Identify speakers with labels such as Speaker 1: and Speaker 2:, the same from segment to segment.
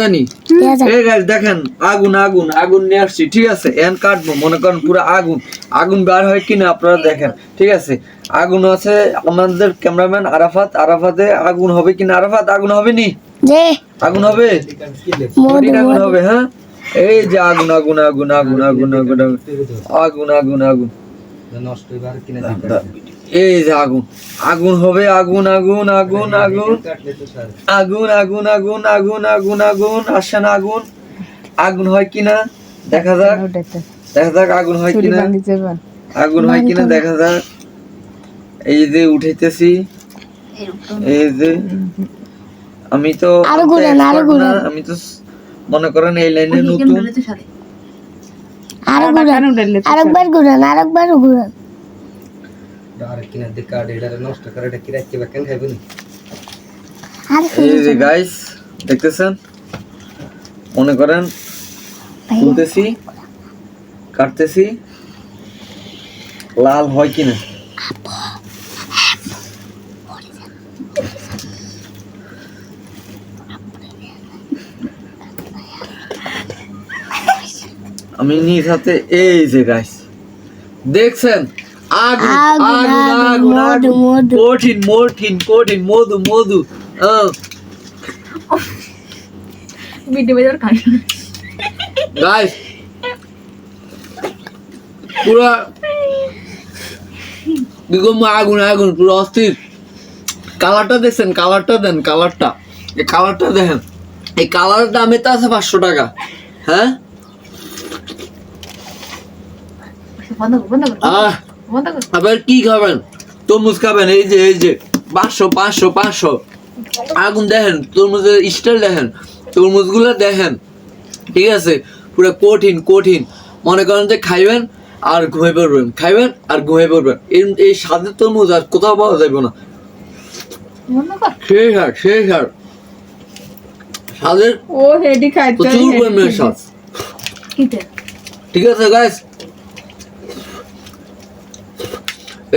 Speaker 1: জানি এই গাইস দেখেন আগুন আগুন আগুন নিয়ে আসছি ঠিক আছে এন কাটবো মনে করেন পুরো আগুন আগুন বার হয় কিনা আপনারা দেখেন ঠিক আছে আগুন আছে আমাদের ক্যামেরাম্যান আরাফাত আরাফাতে আগুন হবে কিনা আরাফাত আগুন হবে নি আগুন হবে আগুন হবে হ্যাঁ এই যে আগুন আগুন আগুন আগুন আগুন আগুন আগুন আগুন আগুন
Speaker 2: নষ্ট এবার কিনা
Speaker 1: এই যে আগুন আগুন হবে আগুন আগুন আগুন আগুন আগুন আগুন আগুন আগুন আগুন আগুন আসেন আগুন আগুন হয় কিনা দেখা যাক আগুন হয় কিনা আগুন হয় কিনা দেখা যাক এই যে উঠাইতেছি এই যে আমি তো আমি তো মনে করেন এই লাইনে নতুন
Speaker 3: আরেকবার ঘুরান
Speaker 2: আর কিনা দেখা এটা নষ্ট করে এটা কি রাখতে বাকেন খাইবো নি
Speaker 1: এই যে গাইস দেখতেছেন মনে করেন তুলতেছি কাটতেছি লাল হয় কিনা আমি নিজ হাতে এই যে গাইস দেখছেন আগুন আগুন আগুন আগুন কঠিন কঠিন কঠিন মধু মধু গাইস পুরা বিগম আগুন আগুন পুরো অস্থির কালারটা দেখছেন কালারটা দেন কালারটা এই কালারটা দেখেন এই কালারের দামে তো আছে 500 টাকা হ্যাঁ আবার কি খাবেন তরমুজ খাবেন এই যে 500 আগুন দেখেন তরমুজের স্টাইল দেখেন তরমুজ গুলো দেখেন ঠিক আছে পুরো কঠিন কঠিন মনে করেন যে খাইবেন আর ঘুমিয়ে পড়বেন খাইবেন আর ঘুমিয়ে পড়বেন এই স্বাদের তরমুজ আর কোথাও পাওয়া যাবে না সেই হার স্বাদের প্রচুর পরিমাণে স্বাদ ঠিক আছে গাইস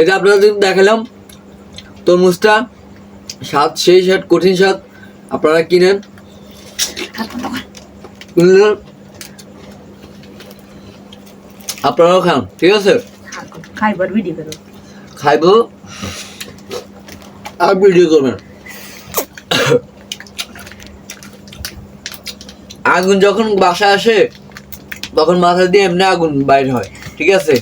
Speaker 1: এটা আপনাদের দেখালাম তরমুজটা স্বাদ সেই স্বাদ কঠিন স্বাদ আপনারা কিনেন আপনারাও খান ঠিক আছে খাইব আর ভিডিও করবেন আগুন যখন বাসায় আসে তখন মাথা দিয়ে এমনি আগুন বাইর হয় ঠিক আছে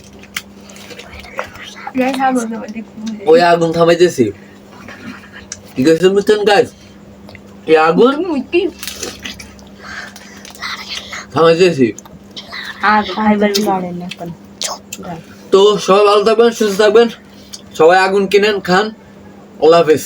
Speaker 1: ওই আগুন থামাইতেছি কি কইছেন বুঝছেন গাইস এই আগুন থামাইতেছি তো সবাই ভালো থাকবেন সুস্থ থাকবেন সবাই আগুন কিনেন খান আল্লাহ হাফেজ